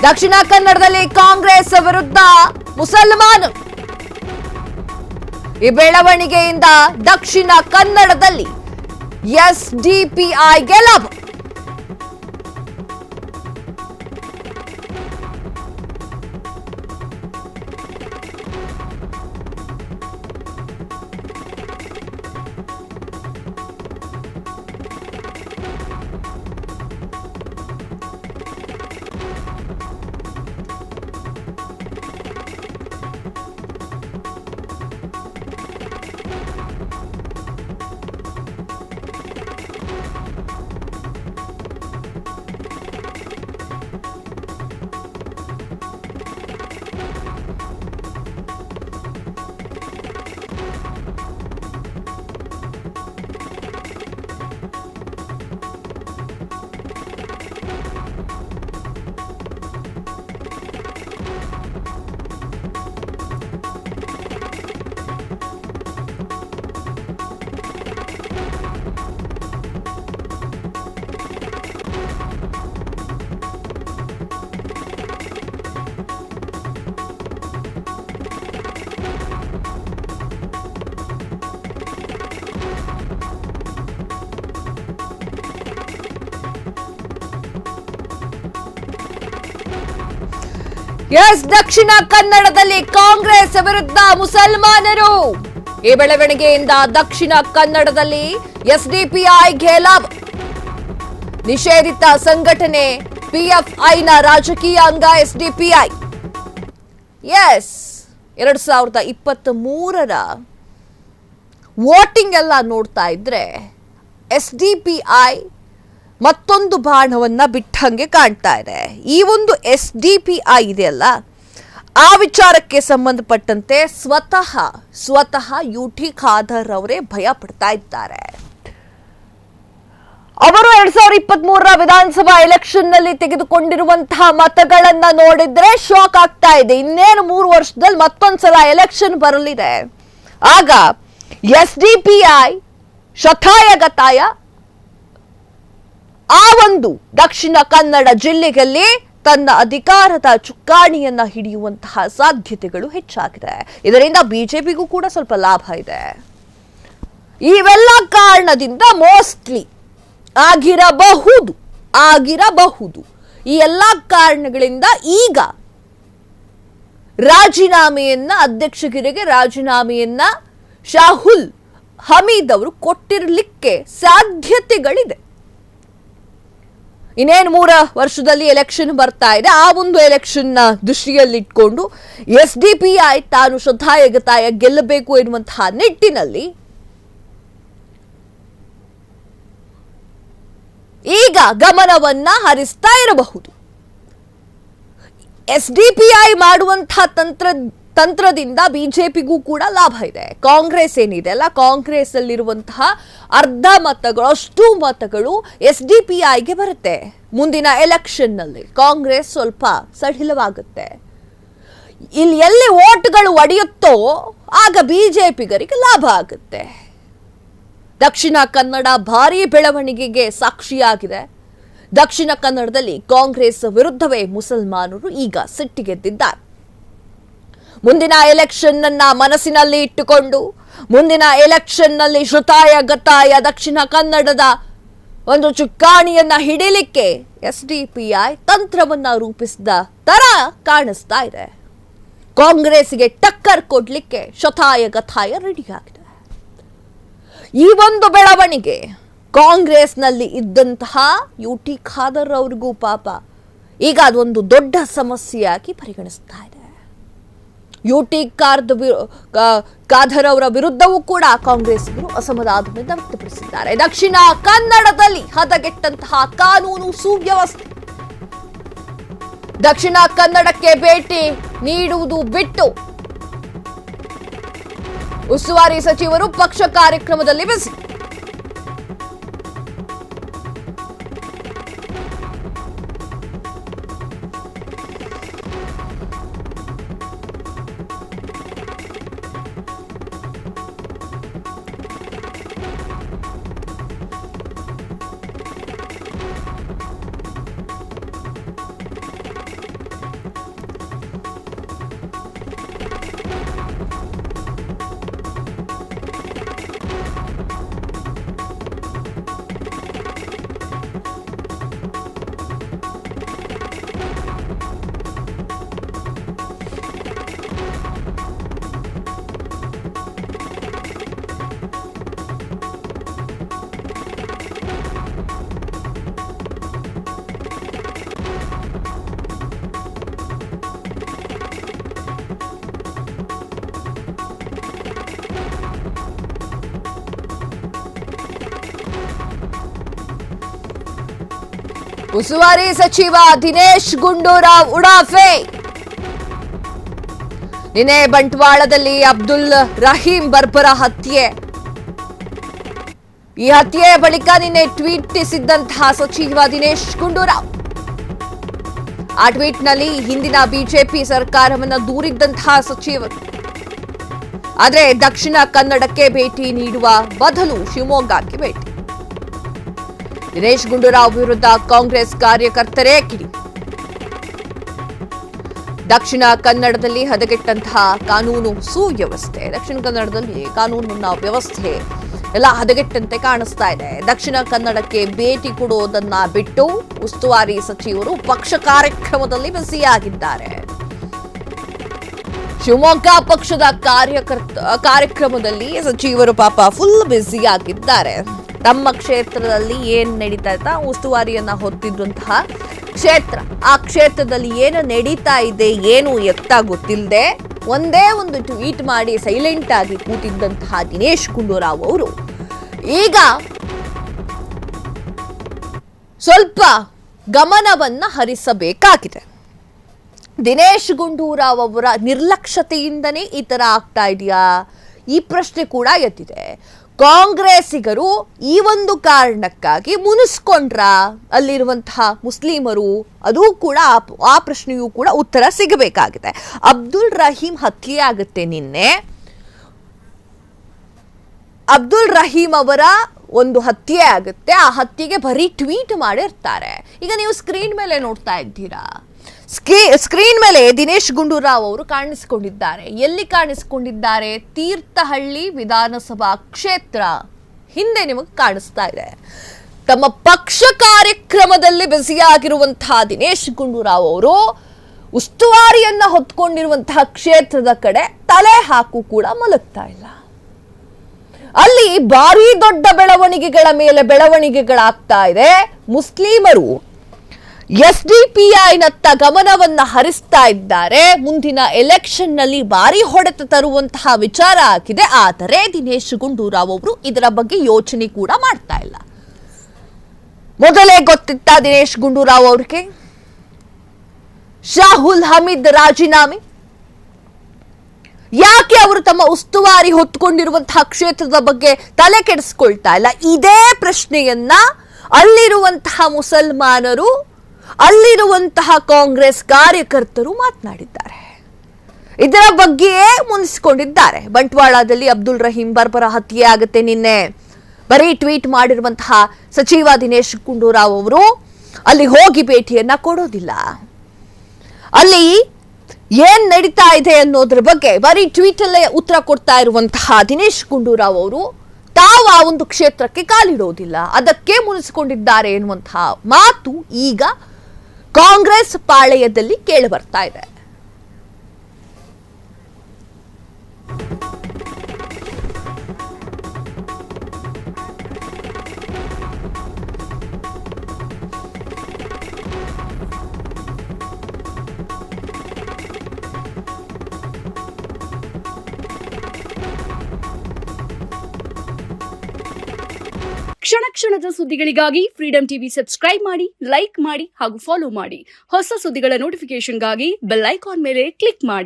ದಕ್ಷಿಣ ಕನ್ನಡದಲ್ಲಿ ಕಾಂಗ್ರೆಸ್ ವಿರುದ್ಧ ಮುಸಲ್ಮಾನರು. ಈ ಬೆಳವಣಿಗೆಯಿಂದ ದಕ್ಷಿಣ ಕನ್ನಡದಲ್ಲಿ ಎಸ್ಡಿಪಿಐ ಗೆಲುವು. ಎಸ್, ದಕ್ಷಿಣ ಕನ್ನಡದಲ್ಲಿ ಕಾಂಗ್ರೆಸ್ ವಿರುದ್ಧ ಮುಸಲ್ಮಾನರು. ಈ ಬೆಳವಣಿಗೆಯಿಂದ ದಕ್ಷಿಣ ಕನ್ನಡದಲ್ಲಿ ಎಸ್ಡಿಪಿಐ ಗೆಲುವು. ನಿಷೇಧಿತ ಸಂಘಟನೆ ಪಿಎಫ್ಐನ ರಾಜಕೀಯ ಅಂಗ ಎಸ್ಡಿಪಿಐ. ಎಸ್, 2023ರ ವೋಟಿಂಗ್ ಎಲ್ಲ ನೋಡ್ತಾ ಇದ್ರೆ ಎಸ್ಡಿಪಿಐ ಮತ್ತೊಂದು ಬಾಣವನ್ನ ಬಿಟ್ಟಂಗೆ ಕಾಣ್ತಾ ಇದೆ. ಈ ಒಂದು ಎಸ್ಡಿಪಿಐ ಇದೆಯಲ್ಲ, ಆ ವಿಚಾರಕ್ಕೆ ಸಂಬಂಧಪಟ್ಟಂತೆ ಸ್ವತಃ ಯುಟಿ ಖಾದರ್ ಅವರೇ ಭಯ ಪಡ್ತಾ ಇದ್ದಾರೆ. ಅವರು 2023ರ ವಿಧಾನಸಭಾ ಎಲೆಕ್ಷನ್ ನಲ್ಲಿ ತೆಗೆದುಕೊಂಡಿರುವಂತಹ ಮತಗಳನ್ನ ನೋಡಿದ್ರೆ ಶಾಕ್ ಆಗ್ತಾ ಇದೆ. ಇನ್ನೇನು 3 ವರ್ಷದಲ್ಲಿ ಮತ್ತೊಂದ್ಸಲ ಎಲೆಕ್ಷನ್ ಬರಲಿದೆ. ಆಗ ಎಸ್ಡಿಪಿಐ ಶತಾಯಗತಾಯ ಆ ಒಂದು ದಕ್ಷಿಣ ಕನ್ನಡ ಜಿಲ್ಲೆಯಲ್ಲಿ ತನ್ನ ಅಧಿಕಾರದ ಚುಕ್ಕಾಣಿಯನ್ನ ಹಿಡಿಯುವಂತಹ ಸಾಧ್ಯತೆಗಳು ಹೆಚ್ಚಾಗಿದೆ. ಇದರಿಂದ ಬಿಜೆಪಿಗೂ ಕೂಡ ಸ್ವಲ್ಪ ಲಾಭ ಇದೆ. ಇವೆಲ್ಲ ಕಾರಣದಿಂದ ಮೋಸ್ಟ್ಲಿ ಆಗಿರಬಹುದು. ಈ ಎಲ್ಲ ಕಾರಣಗಳಿಂದ ಈಗ ಅಧ್ಯಕ್ಷಗಿರಿಗೆ ರಾಜೀನಾಮೆಯನ್ನ ಶಾಹುಲ್ ಹಮೀದ್ ಅವರು ಕೊಟ್ಟಿರಲಿಕ್ಕೆ ಸಾಧ್ಯತೆಗಳಿದೆ. ಇನ್ನೇನು 3 ವರ್ಷದಲ್ಲಿ ಎಲೆಕ್ಷನ್ ಬರ್ತಾ ಇದೆ. ಆ ಒಂದು ಎಲೆಕ್ಷನ್ ನ ದೃಷ್ಟಿಯಲ್ಲಿಟ್ಕೊಂಡು ಎಸ್ಡಿಪಿಐ ತಾನು ಶತಾಯಗತಾಯ ಗೆಲ್ಲಬೇಕು ಎನ್ನುವಂತಹ ನಿಟ್ಟಿನಲ್ಲಿ ಈಗ ಗಮನವನ್ನ ಹರಿಸ್ತಾ ಇರಬಹುದು. ಎಸ್ಡಿಪಿಐ ಮಾಡುವಂತಹ ತಂತ್ರದಿಂದ ಬಿಜೆಪಿಗೂ ಕೂಡ ಲಾಭ ಇದೆ. ಕಾಂಗ್ರೆಸ್ ಏನಿದೆ ಅಲ್ಲ, ಕಾಂಗ್ರೆಸ್ ಅಲ್ಲಿರುವಂತಹ ಅಷ್ಟು ಮತಗಳು ಎಸ್ಡಿಪಿಐಗೆ ಬರುತ್ತೆ. ಮುಂದಿನ ಎಲೆಕ್ಷನ್ ನಲ್ಲಿ ಕಾಂಗ್ರೆಸ್ ಸ್ವಲ್ಪ ಸಡಿಲವಾಗುತ್ತೆ. ಇಲ್ಲಿ ಎಲ್ಲಿ ವೋಟ್ಗಳು ಒಡೆಯುತ್ತೋ ಆಗ ಬಿಜೆಪಿಗರಿಗೆ ಲಾಭ ಆಗುತ್ತೆ. ದಕ್ಷಿಣ ಕನ್ನಡ ಭಾರೀ ಬೆಳವಣಿಗೆಗೆ ಸಾಕ್ಷಿಯಾಗಿದೆ. ದಕ್ಷಿಣ ಕನ್ನಡದಲ್ಲಿ ಕಾಂಗ್ರೆಸ್ ವಿರುದ್ಧವೇ ಮುಸಲ್ಮಾನರು ಈಗ ಸಿಟ್ಟಿಗೆದ್ದಿದ್ದಾರೆ. ಮುಂದಿನ ಎಲೆಕ್ಷನ್ ಅನ್ನ ಮನಸ್ಸಿನಲ್ಲಿ ಇಟ್ಟುಕೊಂಡು ಮುಂದಿನ ಎಲೆಕ್ಷನ್ ನಲ್ಲಿ ಶತಾಯಗತಾಯ ದಕ್ಷಿಣ ಕನ್ನಡದ ಒಂದು ಚುಕ್ಕಾಣಿಯನ್ನ ಹಿಡಿಲಿಕ್ಕೆ ಎಸ್ಡಿಪಿಐ ತಂತ್ರವನ್ನ ರೂಪಿಸಿದ ತರ ಕಾಣಿಸ್ತಾ ಇದೆ. ಕಾಂಗ್ರೆಸ್ಗೆ ಟಕ್ಕರ್ ಕೊಡ್ಲಿಕ್ಕೆ ಶತಾಯಗತಾಯ ರೆಡಿಯಾಗಿದೆ. ಈ ಒಂದು ಬೆಳವಣಿಗೆ ಕಾಂಗ್ರೆಸ್ನಲ್ಲಿ ಇದ್ದಂತಹ ಯುಟಿ ಖಾದರ್ ಅವ್ರಿಗೂ ಪಾಪ ಈಗ ಅದೊಂದು ದೊಡ್ಡ ಸಮಸ್ಯೆಯಾಗಿ ಪರಿಗಣಿಸ್ತಾ ಇದೆ. ಯುಟಿ ಖಾದರ್ ಅವರ ವಿರುದ್ಧವೂ ಕೂಡ ಕಾಂಗ್ರೆಸ್ಗರು ಅಸಮಾಧಾನವನ್ನು ವ್ಯಕ್ತಪಡಿಸಿದ್ದಾರೆ. ದಕ್ಷಿಣ ಕನ್ನಡದಲ್ಲಿ ಹದಗೆಟ್ಟಂತಹ ಕಾನೂನು ಸುವ್ಯವಸ್ಥೆ, ದಕ್ಷಿಣ ಕನ್ನಡಕ್ಕೆ ಭೇಟಿ ನೀಡುವುದು ಬಿಟ್ಟು ಉಸ್ತುವಾರಿ ಸಚಿವರು ಪಕ್ಷ ಕಾರ್ಯಕ್ರಮದಲ್ಲಿ ಬಿಸಿ. ಉಸ್ತುವಾರಿ ಸಚಿವ ದಿನೇಶ್ ಗುಂಡೂರಾವ್ ಉಡಾಫೆ. ನಿನ್ನೆ ಬಂಟ್ವಾಳದಲ್ಲಿ ಅಬ್ದುಲ್ ರಹೀಂ ಬರ್ಬರ ಹತ್ಯೆ. ಈ ಹತ್ಯೆಯ ಬಳಿಕ ನಿನ್ನೆ ಟ್ವೀಟಿಸಿದ್ದಂತಹ ಸಚಿವ ದಿನೇಶ್ ಗುಂಡೂರಾವ್ ಆ ಟ್ವೀಟ್ನಲ್ಲಿ ಹಿಂದಿನ ಬಿಜೆಪಿ ಸರ್ಕಾರವನ್ನು ದೂರಿದ್ದಂತಹ ಸಚಿವರು, ಆದರೆ ದಕ್ಷಿಣ ಕನ್ನಡಕ್ಕೆ ಭೇಟಿ ನೀಡುವ ಬದಲು ಶಿವಮೊಗ್ಗಕ್ಕೆ ಭೇಟಿ. ದಿನೇಶ್ ಗುಂಡೂರಾವ್ ವಿರುದ್ಧ ಕಾಂಗ್ರೆಸ್ ಕಾರ್ಯಕರ್ತರೇ ಕಿಡಿ. ದಕ್ಷಿಣ ಕನ್ನಡದಲ್ಲಿ ಹದಗೆಟ್ಟಂತಹ ಕಾನೂನು ಸುವ್ಯವಸ್ಥೆ, ದಕ್ಷಿಣ ಕನ್ನಡದಲ್ಲಿ ಕಾನೂನಿನ ವ್ಯವಸ್ಥೆ ಎಲ್ಲ ಹದಗೆಟ್ಟಂತೆ ಕಾಣಿಸ್ತಾ ಇದೆ. ದಕ್ಷಿಣ ಕನ್ನಡಕ್ಕೆ ಭೇಟಿ ಕೊಡುವುದನ್ನ ಬಿಟ್ಟು ಉಸ್ತುವಾರಿ ಸಚಿವರು ಪಕ್ಷ ಕಾರ್ಯಕ್ರಮದಲ್ಲಿ ಬ್ಯುಸಿಯಾಗಿದ್ದಾರೆ. ಶಿವಮೊಗ್ಗ ಪಕ್ಷದ ಕಾರ್ಯಕ್ರಮದಲ್ಲಿ ಸಚಿವರು ಪಾಪ ಫುಲ್ ಬ್ಯುಸಿಯಾಗಿದ್ದಾರೆ. ತಮ್ಮ ಕ್ಷೇತ್ರದಲ್ಲಿ ಏನ್ ನಡೀತಾ ಇತ್ತ, ಉಸ್ತುವಾರಿಯನ್ನ ಹೊತ್ತಿದ್ದಂತಹ ಕ್ಷೇತ್ರ, ಆ ಕ್ಷೇತ್ರದಲ್ಲಿ ಏನು ನಡೀತಾ ಇದೆ ಏನು ಎತ್ತ ಗೊತ್ತಿಲ್ಲದೆ ಒಂದೇ ಒಂದು ಟ್ವೀಟ್ ಮಾಡಿ ಸೈಲೆಂಟ್ ಆಗಿ ಕೂತಿದ್ದಂತಹ ದಿನೇಶ್ ಗುಂಡೂರಾವ್ ಅವರು ಈಗ ಸ್ವಲ್ಪ ಗಮನವನ್ನ ಹರಿಸಬೇಕಾಗಿದೆ. ದಿನೇಶ್ ಗುಂಡೂರಾವ್ ಅವರ ನಿರ್ಲಕ್ಷ್ಯತೆಯಿಂದನೇ ಈ ತರ ಆಗ್ತಾ ಇದೆಯಾ, ಈ ಪ್ರಶ್ನೆ ಕೂಡ ಎದ್ದಿದೆ. ಕಾಂಗ್ರೆಸ್ಸಿಗರು ಈ ಒಂದು ಕಾರಣಕ್ಕಾಗಿ ಮುನಿಸ್ಕೊಂಡ್ರ ಅಲ್ಲಿರುವಂತಹ ಮುಸ್ಲಿಮರು, ಅದು ಕೂಡ ಆ ಪ್ರಶ್ನೆಯೂ ಕೂಡ ಉತ್ತರ ಸಿಗಬೇಕಾಗಿದೆ. ಅಬ್ದುಲ್ ರಹೀಂ ಹತ್ಯೆ ಆಗುತ್ತೆ ನಿನ್ನೆ. ಅಬ್ದುಲ್ ರಹೀಂ ಅವರ ಒಂದು ಹತ್ಯೆ ಆಗುತ್ತೆ. ಆ ಹತ್ಯೆಗೆ ಬರೀ ಟ್ವೀಟ್ ಮಾಡಿರ್ತಾರೆ. ಈಗ ನೀವು ಸ್ಕ್ರೀನ್ ಮೇಲೆ ನೋಡ್ತಾ ಇದ್ದೀರಾ, ಸ್ಕ್ರೀನ್ ಮೇಲೆ ದಿನೇಶ್ ಗುಂಡೂರಾವ್ ಅವರು ಕಾಣಿಸಿಕೊಂಡಿದ್ದಾರೆ. ಎಲ್ಲಿ ಕಾಣಿಸಿಕೊಂಡಿದ್ದಾರೆ? ತೀರ್ಥಹಳ್ಳಿ ವಿಧಾನಸಭಾ ಕ್ಷೇತ್ರ ಹಿಂದೆ ನಿಮಗೆ ಕಾಣಿಸ್ತಾ ಇದೆ. ತಮ್ಮ ಪಕ್ಷ ಕಾರ್ಯಕ್ರಮದಲ್ಲಿ ಬ್ಯುಸಿಯಾಗಿರುವಂತಹ ದಿನೇಶ್ ಗುಂಡೂರಾವ್ ಅವರು ಉಸ್ತುವಾರಿಯನ್ನ ಹೊತ್ಕೊಂಡಿರುವಂತಹ ಕ್ಷೇತ್ರದ ಕಡೆ ತಲೆ ಹಾಕು ಕೂಡ ಮಲಗ್ತಾ ಇಲ್ಲ. ಅಲ್ಲಿ ಭಾರಿ ದೊಡ್ಡ ಬೆಳವಣಿಗೆಗಳ ಮೇಲೆ ಬೆಳವಣಿಗೆಗಳಾಗ್ತಾ ಇದೆ. ಮುಸ್ಲಿಮರು ಎಸ್ಡಿಪಿಐನತ್ತ ಗಮನವನ್ನ ಹರಿಸ್ತಾ ಇದ್ದಾರೆ. ಮುಂದಿನ ಎಲೆಕ್ಷನ್ ನಲ್ಲಿ ಭಾರಿ ಹೊಡೆತ ತರುವಂತಹ ವಿಚಾರ ಆಗಿದೆ. ಆದರೆ ದಿನೇಶ್ ಗುಂಡೂರಾವ್ ಅವರು ಇದರ ಬಗ್ಗೆ ಯೋಚನೆ ಕೂಡ ಮಾಡ್ತಾ ಇಲ್ಲ. ಮೊದಲೇ ಗೊತ್ತಿತ್ತ ದಿನೇಶ್ ಗುಂಡೂರಾವ್ ಅವರಿಗೆ ಶಾಹುಲ್ ಹಮೀದ್ ರಾಜೀನಾಮೆ ಯಾಕೆ ಅವರು ತಮ್ಮ ಉಸ್ತುವಾರಿ ಹೊತ್ತುಕೊಂಡಿರುವಂತಹ ಕ್ಷೇತ್ರದ ಬಗ್ಗೆ ತಲೆ ಕೆಡಿಸ್ಕೊಳ್ತಾ ಇಲ್ಲ? ಇದೇ ಪ್ರಶ್ನೆಯನ್ನ ಅಲ್ಲಿರುವಂತಹ ಮುಸಲ್ಮಾನರು, ಅಲ್ಲಿರುವಂತಹ ಕಾಂಗ್ರೆಸ್ ಕಾರ್ಯಕರ್ತರು ಮಾತನಾಡಿದ್ದಾರೆ. ಇದರ ಬಗ್ಗೆಯೇ ಮುನಿಸಿಕೊಂಡಿದ್ದಾರೆ. ಬಂಟ್ವಾಳದಲ್ಲಿ ಅಬ್ದುಲ್ ರಹೀಂ ಬರ್ಬರ ಹತ್ಯೆ ಆಗುತ್ತೆ ನಿನ್ನೆ. ಬರೀ ಟ್ವೀಟ್ ಮಾಡಿರುವಂತಹ ಸಚಿವ ದಿನೇಶ್ ಗುಂಡೂರಾವ್ ಅವರು ಅಲ್ಲಿ ಹೋಗಿ ಭೇಟಿಯನ್ನ ಕೊಡೋದಿಲ್ಲ. ಅಲ್ಲಿ ಏನ್ ನಡೀತಾ ಇದೆ ಅನ್ನೋದ್ರ ಬಗ್ಗೆ ಬರೀ ಟ್ವೀಟ್ ಅಲ್ಲೇ ಉತ್ತರ ಕೊಡ್ತಾ ಇರುವಂತಹ ದಿನೇಶ್ ಗುಂಡೂರಾವ್ ಅವರು ತಾವು ಆ ಒಂದು ಕ್ಷೇತ್ರಕ್ಕೆ ಕಾಲಿಡೋದಿಲ್ಲ, ಅದಕ್ಕೆ ಮುನಿಸಿಕೊಂಡಿದ್ದಾರೆ ಎನ್ನುವಂತಹ ಮಾತು ಈಗ ಕಾಂಗ್ರೆಸ್ ಪಾಳೆಯದಲ್ಲಿ ಕೇಳಿ ಬರ್ತಾ ಇದೆ. ಕ್ಷಣ ಕ್ಷಣದ ಸುದ್ದಿಗಳಿಗಾಗಿ ಫ್ರೀಡಂ ಟಿವಿ ಸಬ್ಸ್ಕ್ರೈಬ್ ಮಾಡಿ, ಲೈಕ್ ಮಾಡಿ ಹಾಗೂ ಫಾಲೋ ಮಾಡಿ. ಹೊಸ ಸುದ್ದಿಗಳ ನೋಟಿಫಿಕೇಶನ್ಗಾಗಿ ಬೆಲ್ ಐಕಾನ್ ಮೇಲೆ ಕ್ಲಿಕ್ ಮಾಡಿ.